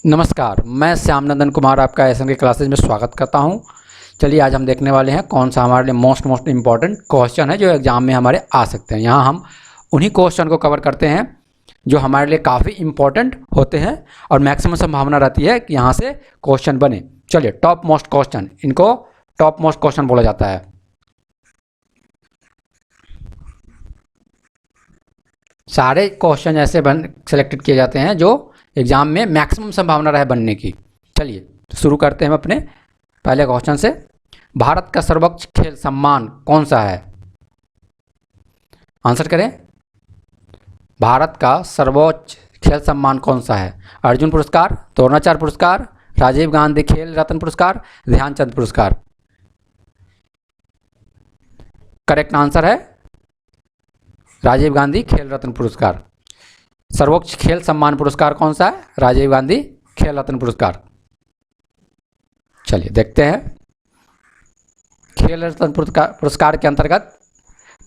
नमस्कार, मैं श्यामनंदन कुमार आपका एसएन के क्लासेज में स्वागत करता हूं। चलिए आज हम देखने वाले हैं कौन सा हमारे लिए मोस्ट इम्पॉर्टेंट क्वेश्चन है जो एग्ज़ाम में हमारे आ सकते हैं। यहाँ हम उन्हीं क्वेश्चन को कवर करते हैं जो हमारे लिए काफ़ी इम्पॉर्टेंट होते हैं और मैक्सिमम संभावना रहती है कि यहाँ से क्वेश्चन बने। चलिए टॉप मोस्ट क्वेश्चन, इनको टॉप मोस्ट क्वेश्चन बोला जाता है। सारे क्वेश्चन ऐसे सेलेक्टेड किए जाते हैं जो एग्जाम में मैक्सिमम संभावना रहे बनने की। चलिए तो शुरू करते हैं हम अपने पहले क्वेश्चन से। भारत का सर्वोच्च खेल सम्मान कौन सा है? आंसर करें। भारत का सर्वोच्च खेल सम्मान कौन सा है? अर्जुन पुरस्कार, द्रोणाचार्य पुरस्कार, राजीव गांधी खेल रत्न पुरस्कार, ध्यानचंद पुरस्कार। करेक्ट आंसर है राजीव गांधी खेल रत्न पुरस्कार। सर्वोच्च खेल सम्मान पुरस्कार कौन सा है? राजीव गांधी खेल रत्न पुरस्कार। चलिए देखते हैं। खेल रत्न पुरस्कार के अंतर्गत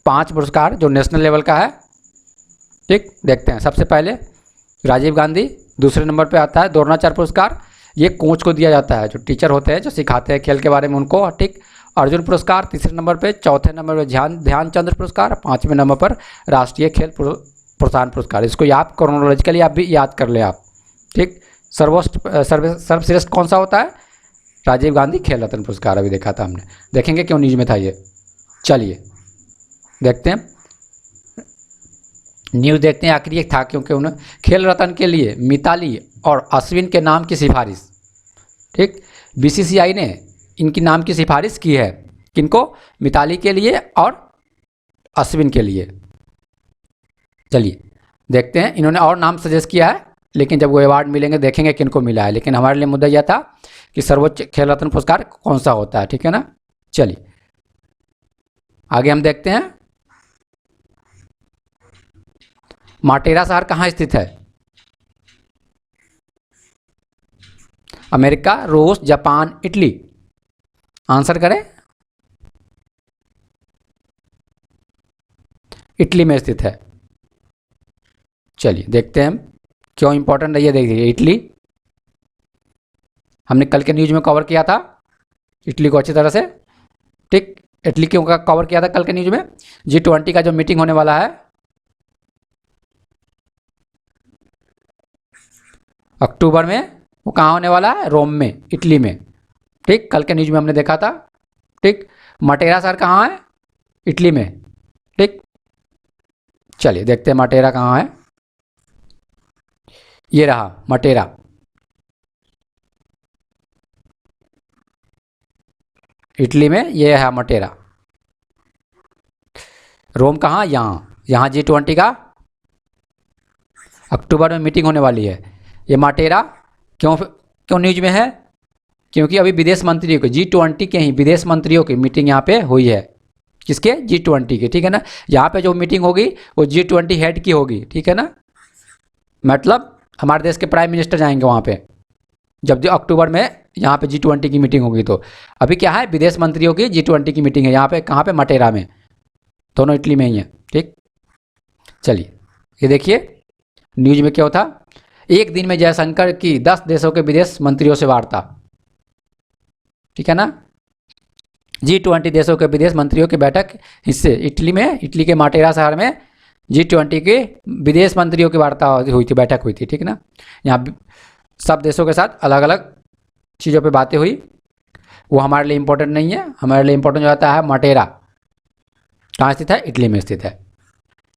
5 पुरस्कार जो नेशनल लेवल का है, ठीक, देखते हैं। सबसे पहले राजीव गांधी, दूसरे नंबर पे आता है द्रोणाचार्य पुरस्कार। ये कोच को दिया जाता है, जो टीचर होते हैं जो सिखाते हैं खेल के बारे में उनको, ठीक। अर्जुन पुरस्कार तीसरे नंबर पे, चौथे नंबर पर ध्यानचंद पुरस्कार, 5वें नंबर पर राष्ट्रीय खेल प्रोत्साहन पुरस्कार। इसको आप क्रोनोलॉजिकली आप भी याद कर ले आप, ठीक। सर्वश्रेष्ठ कौन सा होता है? राजीव गांधी खेल रत्न पुरस्कार। अभी देखा था हमने, देखेंगे क्यों न्यूज में था ये। चलिए देखते हैं न्यूज़, देखते हैं आखिर ये था क्योंकि उन्हें खेल रत्न के लिए मिताली और अश्विन के नाम की सिफारिश, ठीक, बीसीसीआई ने इनकी नाम की सिफारिश की है। किनको? मिताली के लिए और अश्विन के लिए। चलिए देखते हैं, इन्होंने और नाम सजेस्ट किया है, लेकिन जब वो अवार्ड मिलेंगे देखेंगे किनको मिला है। लेकिन हमारे लिए मुद्दा यह था कि सर्वोच्च खेल रत्न पुरस्कार कौन सा होता है, ठीक है ना। चलिए आगे हम देखते हैं। माटेरा शहर कहाँ स्थित है? अमेरिका, रूस, जापान, इटली। आंसर करें। इटली में स्थित है। चलिए देखते हैं हम क्यों इंपॉर्टेंट है ये। देखिए इटली, हमने कल के न्यूज़ में कवर किया था इटली को अच्छी तरह से, ठीक। इटली क्यों का कवर किया था कल के न्यूज़ में? G20 का जो मीटिंग होने वाला है अक्टूबर में, वो कहाँ होने वाला है? रोम में, इटली में, ठीक। कल के न्यूज़ में हमने देखा था, ठीक। माटेरा शहर कहाँ है? इटली में, ठीक। चलिए देखते हैं माटेरा कहाँ है। ये रहा माटेरा, इटली में ये है माटेरा। रोम कहाँ? यहाँ G20 का अक्टूबर में मीटिंग होने वाली है। ये माटेरा क्यों न्यूज में है? क्योंकि अभी विदेश मंत्रियों के G20 के ही विदेश मंत्रियों की मीटिंग यहाँ पे हुई है। किसके? G20 की, ठीक है ना। यहाँ पे जो मीटिंग होगी वो G20 हेड की होगी, ठीक है ना। मतलब हमारे देश के प्राइम मिनिस्टर जाएंगे वहाँ पे, जब जो अक्टूबर में यहाँ पे G20 की मीटिंग होगी। तो अभी क्या है? विदेश मंत्रियों की G20 की मीटिंग है यहाँ पे। कहाँ पे? माटेरा में। दोनों इटली में ही है, ठीक। चलिए ये देखिए न्यूज में क्या था। एक दिन में जयशंकर की 10 देशों के विदेश मंत्रियों से वार्ता, ठीक है ना। G20 देशों के विदेश मंत्रियों की बैठक हिस्से इटली में, इटली के माटेरा शहर में G20 के विदेश मंत्रियों की वार्ता हुई थी, बैठक हुई थी, ठीक ना। यहाँ सब देशों के साथ अलग अलग चीज़ों पे बातें हुई। वो हमारे लिए इम्पोर्टेंट नहीं है, हमारे लिए इम्पोर्टेंट जो आता है माटेरा कहाँ स्थित है? इटली में स्थित है।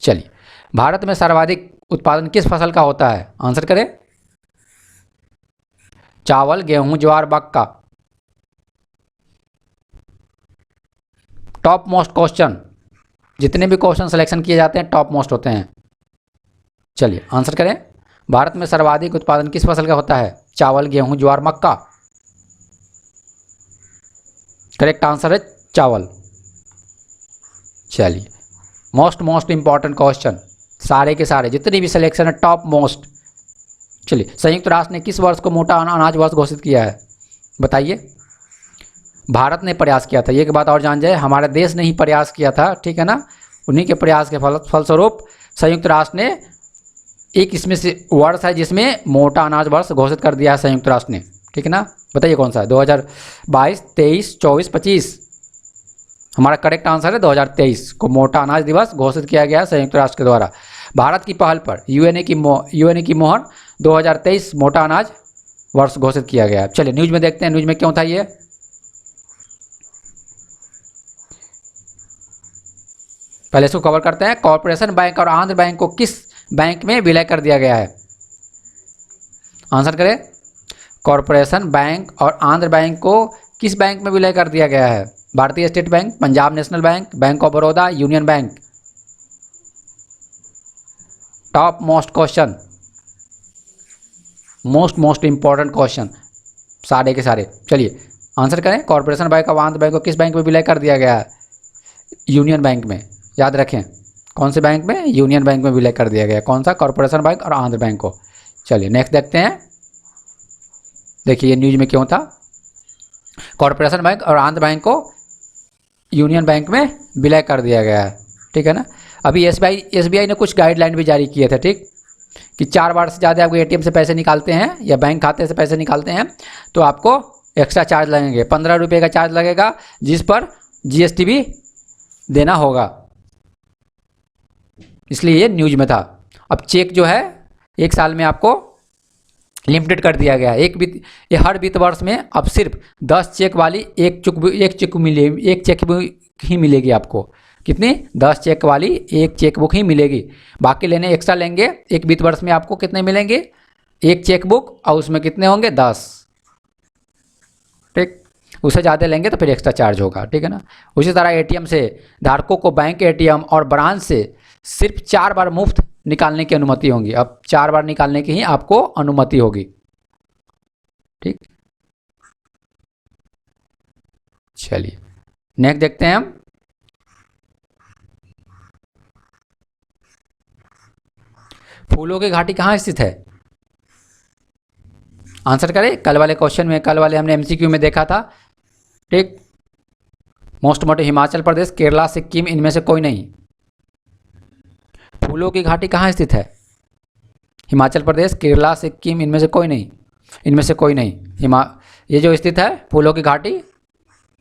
चलिए भारत में सर्वाधिक उत्पादन किस फसल का होता है? आंसर करें। चावल, गेहूं, ज्वार, मक्का। टॉप मोस्ट क्वेश्चन, जितने भी क्वेश्चन सिलेक्शन किए जाते हैं टॉप मोस्ट होते हैं। चलिए आंसर करें। भारत में सर्वाधिक उत्पादन किस फसल का होता है? चावल, गेहूं, ज्वार, मक्का। करेक्ट आंसर है चावल। चलिए मोस्ट इंपॉर्टेंट क्वेश्चन, सारे के सारे जितने भी सिलेक्शन है टॉप मोस्ट। चलिए संयुक्त राष्ट्र ने किस वर्ष को मोटा अनाज वर्ष घोषित किया है? बताइए। भारत ने प्रयास किया था, ये की बात और जान जाए, हमारे देश ने ही प्रयास किया था, ठीक है ना। उन्हीं के प्रयास के फलस्वरूप संयुक्त राष्ट्र ने एक इसमें से वर्ष है जिसमें मोटा अनाज वर्ष घोषित कर दिया है संयुक्त राष्ट्र ने, ठीक है ना। बताइए कौन सा है? 2022, 23, 24, 25। हमारा करेक्ट आंसर है 2023 को मोटा अनाज दिवस घोषित किया गया है संयुक्त राष्ट्र के द्वारा। भारत की पहल पर यूएनए की मोहर 2023 मोटा अनाज वर्ष घोषित किया गया है। चलिए न्यूज में देखते हैं, न्यूज में क्यों था ये। पहले इसको कवर करते हैं। कॉर्पोरेशन बैंक और आंध्र बैंक को किस बैंक में विलय कर दिया गया है? आंसर करें। कॉर्पोरेशन बैंक और आंध्र बैंक को किस बैंक में विलय कर दिया गया है? भारतीय state bank, Punjab national bank, bank of Baroda, union bank. Top most question, most important question सारे के सारे। चलिए आंसर करें। कॉर्पोरेशन बैंक और आंध्र बैंक को किस बैंक में विलय कर दिया गया है? यूनियन बैंक में। याद रखें कौन से बैंक में? यूनियन बैंक में विलय कर दिया गया। कौन सा? कॉर्पोरेशन बैंक और आंध्र बैंक को। चलिए नेक्स्ट देखते हैं। देखिए ये न्यूज में क्यों था। कॉर्पोरेशन बैंक और आंध्र बैंक को यूनियन बैंक में विलय कर दिया गया है, ठीक है ना। अभी एसबीआई ने कुछ गाइडलाइन भी जारी किए थे, ठीक, कि 4 बार से ज़्यादा आप एटीएम से पैसे निकालते हैं या बैंक खाते से पैसे निकालते हैं तो आपको एक्स्ट्रा चार्ज लगेंगे। 15 रुपये का चार्ज लगेगा, जिस पर जीएसटी भी देना होगा। इसलिए ये न्यूज में था। अब चेक जो है 1 साल में आपको लिमिटेड कर दिया गया है। हर वित्त वर्ष में अब सिर्फ 10 चेक वाली एक चेक बुक ही मिलेगी आपको। कितनी? 10 चेक वाली एक चेक बुक ही मिलेगी। बाकी लेने एक्स्ट्रा लेंगे। एक वित्त वर्ष में आपको कितने मिलेंगे? एक चेक बुक, और उसमें कितने होंगे? 10, ठीक। उससे ज़्यादा लेंगे तो फिर एक्स्ट्रा चार्ज होगा, ठीक है ना। उसी तरह एटीएम से धारकों को बैंक एटीएम और ब्रांच से सिर्फ 4 बार मुफ्त निकालने की अनुमति होगी। अब 4 बार निकालने की ही आपको अनुमति होगी, ठीक। चलिए नेक्स्ट देखते हैं हम। फूलों की घाटी कहाँ स्थित है? आंसर करें। कल वाले क्वेश्चन में, कल वाले हमने एमसीक्यू में देखा था, ठीक। मोस्ट मोटे हिमाचल प्रदेश, केरला, सिक्किम, इनमें से कोई नहीं। फूलों की घाटी कहाँ स्थित है? हिमाचल प्रदेश, केरला, सिक्किम, इनमें से कोई नहीं। इनमें से कोई नहीं। ये जो स्थित है फूलों की घाटी,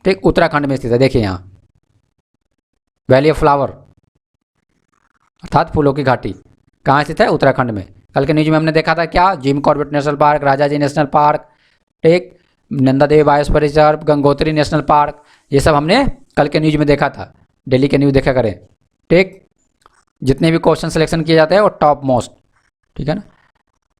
ठीक, उत्तराखंड में स्थित है। देखिए यहाँ वैली ऑफ फ्लावर अर्थात फूलों की घाटी कहाँ स्थित है? उत्तराखंड में। कल के न्यूज में हमने देखा था क्या? Jim Corbett national park, Rajaji national park, ठीक, Nanda Devi biosphere reserve, Gangotri national park, ये सब हमने कल के न्यूज में देखा था। डेली के न्यूज देखा करें, ठीक। जितने भी क्वेश्चन सिलेक्शन किए जाते हैं वो टॉप मोस्ट, ठीक है ना।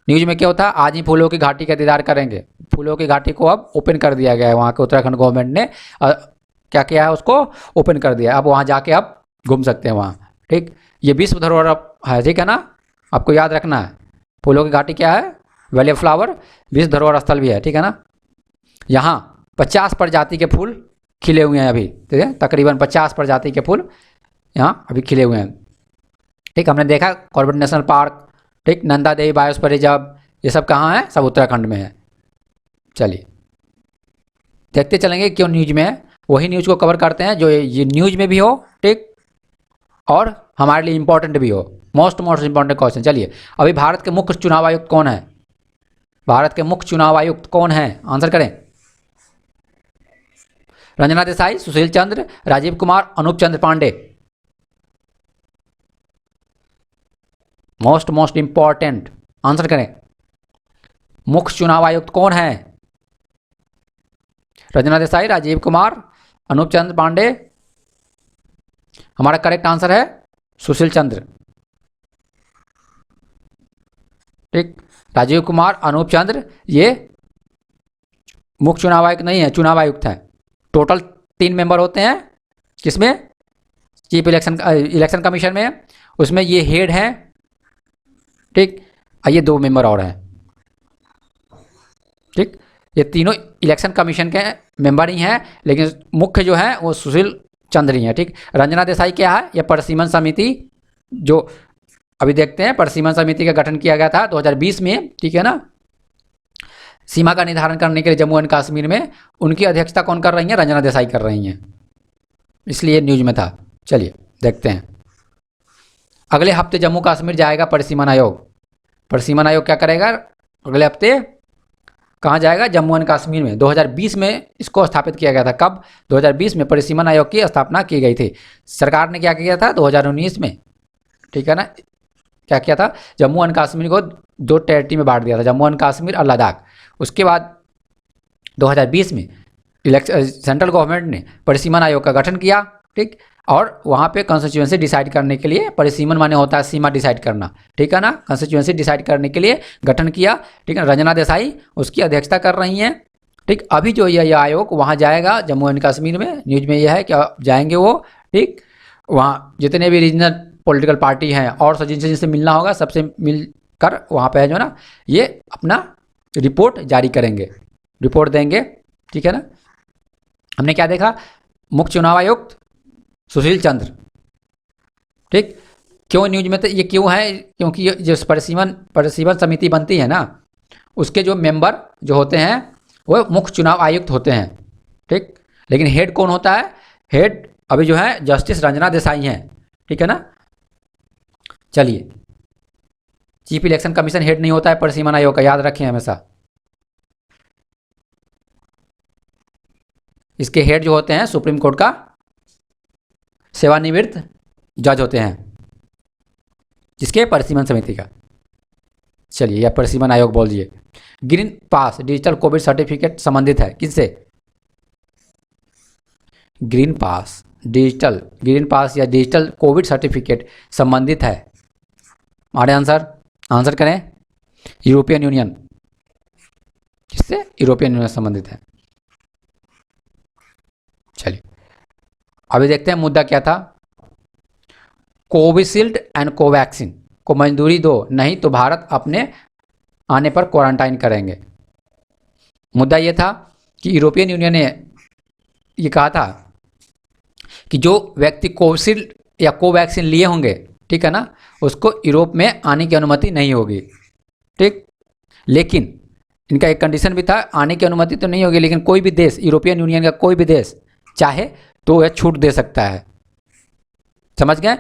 न्यूज में क्या होता है? आज ही फूलों की घाटी का दीदार करेंगे। फूलों की घाटी को अब ओपन कर दिया गया है। वहाँ के उत्तराखंड गवर्नमेंट ने क्या किया है? उसको ओपन कर दिया। अब वहाँ जाके आप घूम सकते हैं वहाँ, ठीक। ये विश्व धरोहर है, ठीक है ना, आपको याद रखना है। फूलों की घाटी क्या है? वैली ऑफ फ्लावर विश्व धरोहर स्थल भी है, ठीक है ना। यहाँ 50 प्रजाति के फूल खिले हुए हैं अभी, ठीक है। तकरीबन 50 प्रजाति के फूल यहाँ अभी खिले हुए हैं, ठीक। हमने देखा कॉर्बेट नेशनल पार्क, ठीक, नंदा देवी बायोस्फीयर रिजर्व, ये सब कहाँ है? सब उत्तराखंड में है। चलिए देखते चलेंगे क्यों न्यूज में है। वही न्यूज को कवर करते हैं जो ये न्यूज में भी हो, ठीक, और हमारे लिए इंपॉर्टेंट भी हो। Most important question. चलिए अभी भारत के मुख्य चुनाव आयुक्त कौन है? भारत के मुख्य चुनाव आयुक्त कौन है? आंसर करें। रंजना देसाई, सुशील चंद्र, राजीव कुमार, अनूप चंद्र पांडे। मोस्ट इंपॉर्टेंट, आंसर करें। मुख्य चुनाव आयुक्त कौन है? रंजना देसाई, राजीव कुमार, अनूप चंद्र पांडे। हमारा करेक्ट आंसर है सुशील चंद्र, ठीक। राजीव कुमार, अनूप चंद्र ये मुख्य चुनाव आयुक्त नहीं है, चुनाव आयुक्त हैं। टोटल 3 मेंबर होते हैं किसमें? चीफ इलेक्शन कमीशन में। उसमें ये हेड हैं, ठीक, ये 2 मेंबर और हैं, ठीक। ये तीनों इलेक्शन कमीशन के मेंबर ही हैं, लेकिन मुख्य जो है वो सुशील चंद्र ही हैं, ठीक। रंजना देसाई क्या है? ये परिसीमन समिति, जो अभी देखते हैं, परिसीमन समिति का गठन किया गया था 2020 में, ठीक है ना। सीमा का निर्धारण करने के लिए जम्मू एंड कश्मीर में उनकी अध्यक्षता कौन कर रही है? रंजना देसाई कर रही हैं, इसलिए न्यूज में था। चलिए देखते हैं। अगले हफ्ते जम्मू कश्मीर जाएगा परिसीमन आयोग, परिसीमन आयोग क्या करेगा, अगले हफ्ते कहाँ जाएगा, जम्मू एंड कश्मीर में। 2020 में इसको स्थापित किया गया था। कब? 2020 में परिसीमन आयोग की स्थापना की गई थी। सरकार ने क्या किया था 2019 में, ठीक है ना, क्या किया था, जम्मू एंड कश्मीर को 2 टेरिटरी में बांट दिया था, जम्मू एंड कश्मीर और लद्दाख। उसके बाद 2020 में सेंट्रल गवर्नमेंट ने परिसीमन आयोग का गठन किया, ठीक, और वहाँ पे कॉन्स्टिट्यूएंसी डिसाइड करने के लिए, परिसीमन माने होता है सीमा डिसाइड करना, ठीक है ना, कॉन्स्टिट्यूएंसी डिसाइड करने के लिए गठन किया, ठीक है। रंजना देसाई उसकी अध्यक्षता कर रही हैं, ठीक। अभी जो ये आयोग वहाँ जाएगा जम्मू एंड कश्मीर में, न्यूज में यह है कि जाएंगे वो, ठीक। वहाँ जितने भी रीजनल पॉलिटिकल पार्टी हैं और जिनसे मिलना होगा सबसे मिलकर वहाँ पे जो है ना ये अपना रिपोर्ट जारी करेंगे, रिपोर्ट देंगे, ठीक है ना। हमने क्या देखा, मुख्य चुनाव आयुक्त सुशील चंद्र, ठीक। क्यों न्यूज में, तो ये क्यों है, क्योंकि ये जो परिसीमन समिति बनती है ना, उसके जो मेंबर जो होते हैं वो मुख्य चुनाव आयुक्त होते हैं, ठीक। लेकिन हेड कौन होता है, हेड अभी जो है जस्टिस रंजना देसाई हैं, ठीक है ना। चलिए, चीफ इलेक्शन कमीशन हेड नहीं होता है परिसीमन आयोग का, याद रखें हमेशा। इसके हेड जो होते हैं सुप्रीम कोर्ट का सेवानिवृत्त जज होते हैं, जिसके परिसीमन समिति का। चलिए, या परिसीमन आयोग बोल दिए। ग्रीन पास डिजिटल कोविड सर्टिफिकेट संबंधित है किससे, ग्रीन पास या डिजिटल कोविड सर्टिफिकेट संबंधित है। हमारे आंसर करें, यूरोपियन यूनियन। किससे, यूरोपियन यूनियन संबंधित है। चलिए, अभी देखते हैं मुद्दा क्या था। कोविशील्ड एंड कोवैक्सीन को मंजूरी दो, नहीं तो भारत अपने आने पर क्वारंटाइन करेंगे। मुद्दा ये था कि यूरोपियन यूनियन ने ये कहा था कि जो व्यक्ति कोविशील्ड या कोवैक्सीन लिए होंगे, ठीक है ना, उसको यूरोप में आने की अनुमति नहीं होगी, ठीक। लेकिन इनका एक कंडीशन भी था, आने की अनुमति तो नहीं होगी, लेकिन कोई भी देश, यूरोपियन यूनियन का कोई भी देश चाहे तो वह छूट दे सकता है। समझ गए।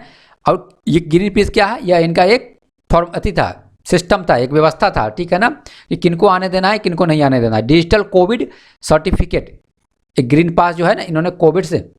और ये ग्रीन पीस क्या है, यह इनका एक फॉर्मेलिटी था, सिस्टम था, एक व्यवस्था था, ठीक है ना, कि किनको आने देना है, किनको नहीं आने देना है। डिजिटल कोविड सर्टिफिकेट, एक ग्रीन पास जो है ना, इन्होंने कोविड से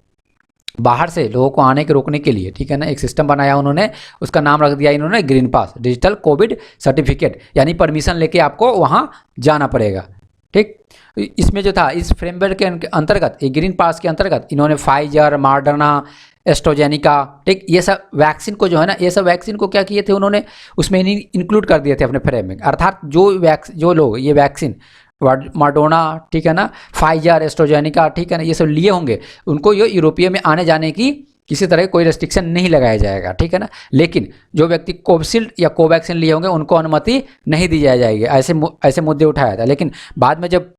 बाहर से लोगों को आने के रोकने के लिए, ठीक है ना, एक सिस्टम बनाया उन्होंने, उसका नाम रख दिया इन्होंने ग्रीन पास, डिजिटल कोविड सर्टिफिकेट, यानी परमिशन लेके आपको वहाँ जाना पड़ेगा, ठीक। इसमें जो था, इस फ्रेमवर्क के अंतर्गत, ये ग्रीन पास के अंतर्गत इन्होंने फाइजर, मॉडर्ना, एस्ट्रोजेनिका, ठीक, ये सब वैक्सीन को जो है ना, ये सब वैक्सीन को क्या किए थे उन्होंने, उसमें इंक्लूड कर दिए थे अपने फ्रेम में। अर्थात जो लोग ये वैक्सीन मॉडर्ना, ठीक है ना, फाइजर, एस्ट्रोजेनिका, ठीक है ना, ये सब लिए होंगे, उनको ये यूरोपीय में आने जाने की किसी तरह कोई रेस्ट्रिक्शन नहीं लगाया जाएगा, ठीक है ना। लेकिन जो व्यक्ति कोविशील्ड या कोवैक्सीन लिए होंगे उनको अनुमति नहीं दी जाएगी। ऐसे मुद्दे उठाया था। लेकिन बाद में जब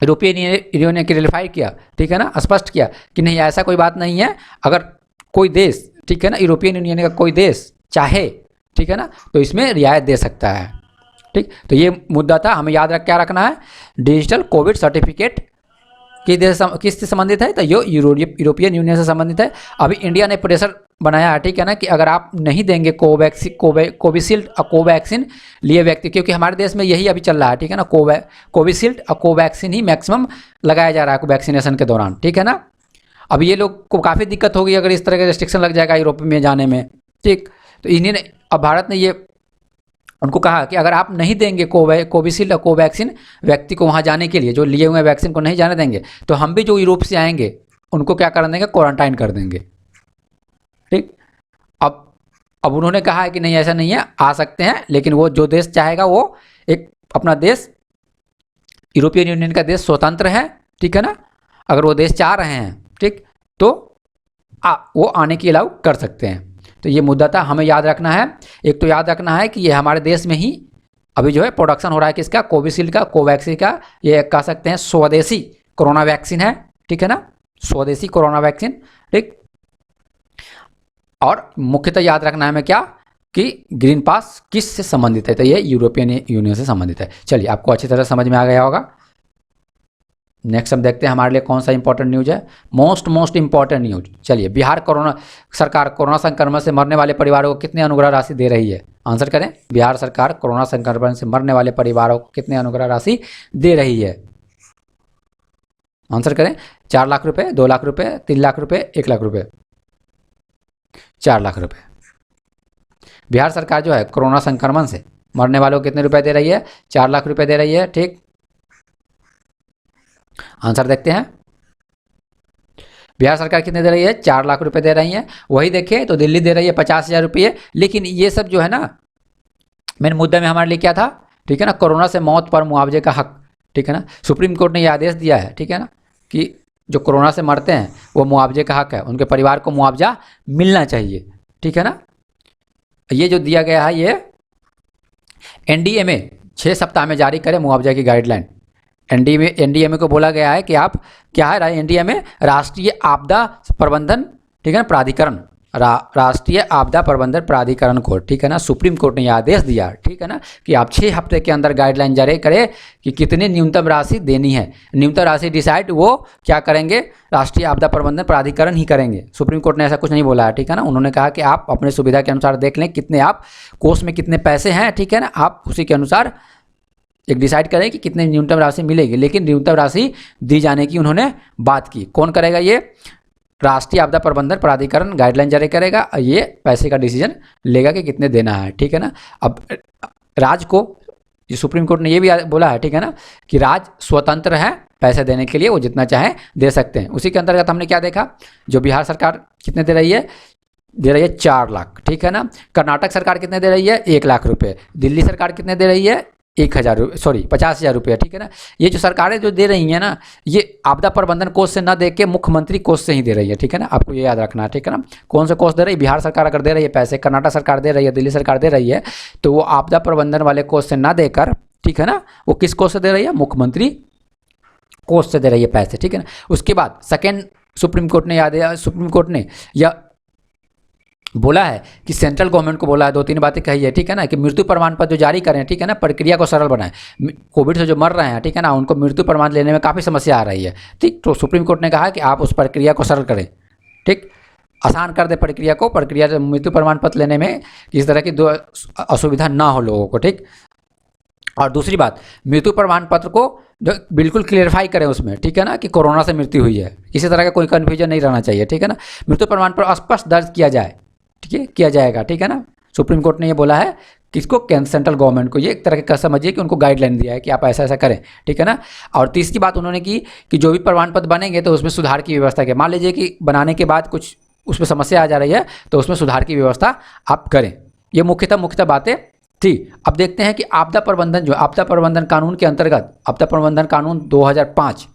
यूरोपियन यूनियन ने क्लैरिफाई किया, ठीक है ना, स्पष्ट किया कि नहीं, ऐसा कोई बात नहीं है, अगर कोई देश, ठीक है ना, यूरोपियन यूनियन का कोई देश चाहे, ठीक है ना, तो इसमें रियायत दे सकता है, ठीक। तो ये मुद्दा था, हमें याद क्या रखना है, डिजिटल कोविड सर्टिफिकेट किससे संबंधित है, तो ये यूरोपियन यूनियन से संबंधित है। अभी इंडिया ने प्रेशर बनाया है, ठीक है ना, कि अगर आप नहीं देंगे कोविशील्ड और कोवैक्सीन लिए व्यक्ति, क्योंकि हमारे देश में यही अभी चल रहा है, ठीक है ना, कोविशील्ड और कोवैक्सीन ही मैक्सिमम लगाया जा रहा है वैक्सीनेशन के दौरान, ठीक है ना। अब ये लोग को काफ़ी दिक्कत होगी अगर इस तरह का रेस्ट्रिक्शन लग जाएगा यूरोप में जाने में, ठीक। तो इन्हें अब भारत ने ये उनको कहा कि अगर आप नहीं देंगे कोविशील्ड और कोवैक्सीन व्यक्ति को वहाँ जाने के लिए, जो लिए हुए वैक्सीन को नहीं जाने देंगे, तो हम भी जो यूरोप से आएंगे उनको क्या कर देंगे, क्वारंटाइन कर देंगे, ठीक। अब उन्होंने कहा है कि नहीं, ऐसा नहीं है, आ सकते हैं, लेकिन वो जो देश चाहेगा, वो एक अपना देश, यूरोपियन यूनियन का देश स्वतंत्र है, ठीक है ना, अगर वो देश चाह रहे हैं, ठीक, तो वो आने की अलाउ कर सकते हैं। तो ये मुद्दा था, हमें याद रखना है। एक तो याद रखना है कि ये हमारे देश में ही अभी जो है प्रोडक्शन हो रहा है किसका, कोविशील्ड का, कोवैक्सीन का, ये कह सकते हैं स्वदेशी कोरोना वैक्सीन है, ठीक है ना, स्वदेशी कोरोना वैक्सीन, ठीक। और मुख्यतः याद रखना है हमें क्या, कि ग्रीन पास किस से संबंधित है, तो ये यूरोपियन यूनियन से संबंधित है। चलिए, आपको अच्छी तरह समझ में आ गया होगा। नेक्स्ट हम देखते हैं हमारे लिए कौन सा इंपॉर्टेंट न्यूज है, मोस्ट इंपॉर्टेंट न्यूज। चलिए, बिहार सरकार कोरोना संक्रमण से मरने वाले परिवारों को कितने अनुग्रह राशि दे रही है? आंसर करें। बिहार सरकार कोरोना संक्रमण से मरने वाले परिवारों को कितने अनुग्रह राशि दे रही है? आंसर करें। 4 लाख रुपए, 2 लाख रुपए, 3 लाख रुपए, 1 लाख रुपए। 4 लाख रुपए। बिहार सरकार जो है कोरोना संक्रमण से मरने वालों को कितने रुपए दे रही है? 4 लाख रुपए दे रही है। ठीक, आंसर देखते हैं। बिहार सरकार कितने दे रही है? 4 लाख रुपए दे रही है। वही देखें तो दिल्ली दे रही है 50,000 रुपये। लेकिन ये सब जो है ना, मेन मुद्दा में हमारे लिए क्या था? ठीक है ना, कोरोना से मौत पर मुआवजे का हक। ठीक है ना, सुप्रीम कोर्ट ने ये आदेश दिया है, ठीक है ना, कि जो कोरोना से मरते हैं वो मुआवजे का हक है, उनके परिवार को मुआवजा मिलना चाहिए। ठीक है ना, ये जो दिया गया है ये एनडीएमए 6 सप्ताह में जारी करे मुआवजा की गाइडलाइन। एनडीएमए को बोला गया है कि आप क्या है, एनडीएमए राष्ट्रीय आपदा प्रबंधन, ठीक है ना, प्राधिकरण, राष्ट्रीय आपदा प्रबंधन प्राधिकरण को, ठीक है ना, सुप्रीम कोर्ट ने यह आदेश दिया, ठीक है ना, कि आप 6 हफ्ते के अंदर गाइडलाइन जारी करें कि कितनी न्यूनतम राशि देनी है। न्यूनतम राशि डिसाइड वो क्या करेंगे? राष्ट्रीय आपदा प्रबंधन प्राधिकरण ही करेंगे। सुप्रीम कोर्ट ने ऐसा कुछ नहीं बोला है, ठीक है ना। उन्होंने कहा कि आप अपने सुविधा के अनुसार देख लें कितने आप कोष में कितने पैसे हैं, ठीक है ना, आप उसी के अनुसार एक डिसाइड करें कि कितनी न्यूनतम राशि मिलेगी। लेकिन न्यूनतम राशि दी जाने की उन्होंने बात की। कौन करेगा? ये राष्ट्रीय आपदा प्रबंधन प्राधिकरण गाइडलाइन जारी करेगा, ये पैसे का डिसीजन लेगा कि कितने देना है। ठीक है ना, अब राज्य को, ये सुप्रीम कोर्ट ने ये भी बोला है, ठीक है ना, कि राज्य स्वतंत्र है पैसे देने के लिए, वो जितना चाहे दे सकते हैं। उसी के अंतर्गत हमने क्या देखा, जो बिहार सरकार कितने दे रही है? दे रही है 4 लाख। ठीक है ना, कर्नाटक सरकार कितने दे रही है? 1 लाख रुपये। दिल्ली सरकार कितने दे रही है? 50,000 रुपये। ठीक है ना, ये जो सरकारें जो दे रही हैं ना, ये आपदा प्रबंधन कोष से ना दे के मुख्यमंत्री कोष से ही दे रही है। ठीक है ना, आपको ये याद रखना है। ठीक है ना, कौन से कोष दे रही है? बिहार सरकार अगर दे रही है पैसे, कर्नाटक सरकार दे रही है, दिल्ली सरकार दे रही है, तो वो आपदा प्रबंधन वाले कोष से ना देकर, ठीक है ना, वो किस कोष से दे रही है? मुख्यमंत्री कोष से दे रही है पैसे। ठीक है ना, उसके बाद सेकेंड सुप्रीम कोर्ट ने यह बोला है कि सेंट्रल गवर्नमेंट को बोला है, 2-3 बातें कही है, ठीक है ना, कि मृत्यु प्रमाण पत्र जो जारी करें, ठीक है ना, प्रक्रिया को सरल बनाएं। कोविड से जो मर रहे हैं, ठीक है ना, उनको मृत्यु प्रमाण लेने में काफ़ी समस्या आ रही है। ठीक, तो सुप्रीम कोर्ट ने कहा कि आप उस प्रक्रिया को सरल करें, ठीक, आसान कर दे प्रक्रिया से मृत्यु प्रमाण पत्र लेने में किसी तरह की असुविधा ना हो लोगों को। ठीक, और दूसरी बात, मृत्यु प्रमाण पत्र को जो बिल्कुल क्लियरफाई करें उसमें, ठीक है ना, कि कोरोना से मृत्यु हुई है, किसी तरह का कोई कन्फ्यूजन नहीं रहना चाहिए। ठीक है ना, मृत्यु प्रमाण पत्र स्पष्ट दर्ज किया जाए, ठीक है, किया जाएगा। ठीक है ना, सुप्रीम कोर्ट ने ये बोला है किसको? सेंट्रल गवर्नमेंट को। ये एक तरह का समझिए कि उनको गाइडलाइन दिया है कि आप ऐसा ऐसा करें। ठीक है ना, और तीसरी बात उन्होंने की कि जो भी प्रमाण पत्र बनेंगे तो उसमें सुधार की व्यवस्था की। मान लीजिए कि बनाने के बाद कुछ उसमें समस्या आ जा रही है तो उसमें सुधार की व्यवस्था आप करें। ये मुख्यतः बातें थी। अब देखते हैं कि आपदा प्रबंधन कानून के अंतर्गत, आपदा प्रबंधन कानून 2005,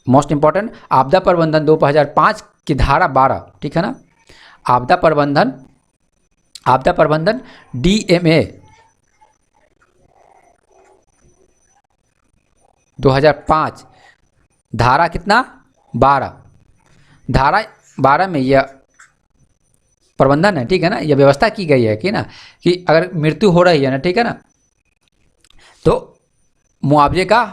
मोस्ट इंपॉर्टेंट, आपदा प्रबंधन 2005 की धारा 12, ठीक है ना, आपदा प्रबंधन डीएमए 2005 धारा कितना? 12, धारा 12 में यह प्रबंधन है, ठीक है ना, यह व्यवस्था की गई है कि ना, कि अगर मृत्यु हो रही है ना, ठीक है ना, तो मुआवजे का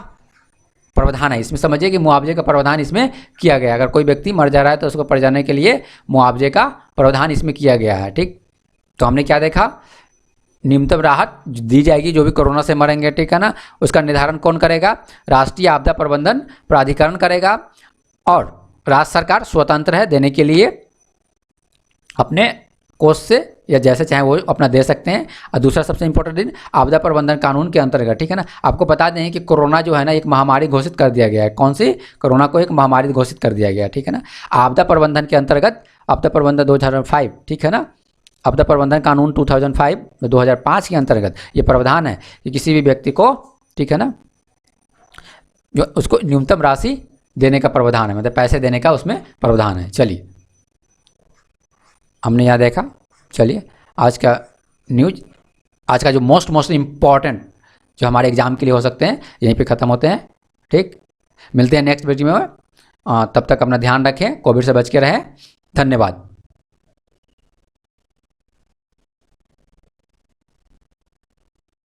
प्रावधान है इसमें। समझिए कि मुआवजे का प्रावधान इसमें किया गया है। अगर कोई व्यक्ति मर जा रहा है तो उसको पर जाने के लिए मुआवजे का प्रावधान इसमें किया गया है। ठीक, तो हमने क्या देखा? न्यूनतम राहत दी जाएगी जो भी कोरोना से मरेंगे, ठीक है ना, उसका निर्धारण कौन करेगा? राष्ट्रीय आपदा प्रबंधन प्राधिकरण करेगा, और राज्य सरकार स्वतंत्र है देने के लिए अपने कोष से, या जैसे चाहे वो अपना दे सकते हैं। और दूसरा सबसे इंपॉर्टेंट दिन, आपदा प्रबंधन कानून के अंतर्गत, ठीक है ना, आपको बता दें कि कोरोना जो है ना एक महामारी घोषित कर दिया गया है। कौन सी? कोरोना को एक महामारी घोषित कर दिया गया है। ठीक है ना, आपदा प्रबंधन के अंतर्गत, आपदा प्रबंधन 2005, ठीक है ना, आपदा प्रबंधन कानून 2005 के अंतर्गत ये प्रावधान है कि किसी भी व्यक्ति को, ठीक है ना, जो उसको न्यूनतम राशि देने का प्रावधान है, मतलब पैसे देने का उसमें प्रावधान है। चलिए, हमने यहाँ देखा। चलिए, आज का न्यूज, आज का जो मोस्ट इम्पॉर्टेंट जो हमारे एग्जाम के लिए हो सकते हैं, यहीं पे ख़त्म होते हैं। ठीक, मिलते हैं नेक्स्ट वीडियो में। तब तक अपना ध्यान रखें, कोविड से बच के रहें। धन्यवाद।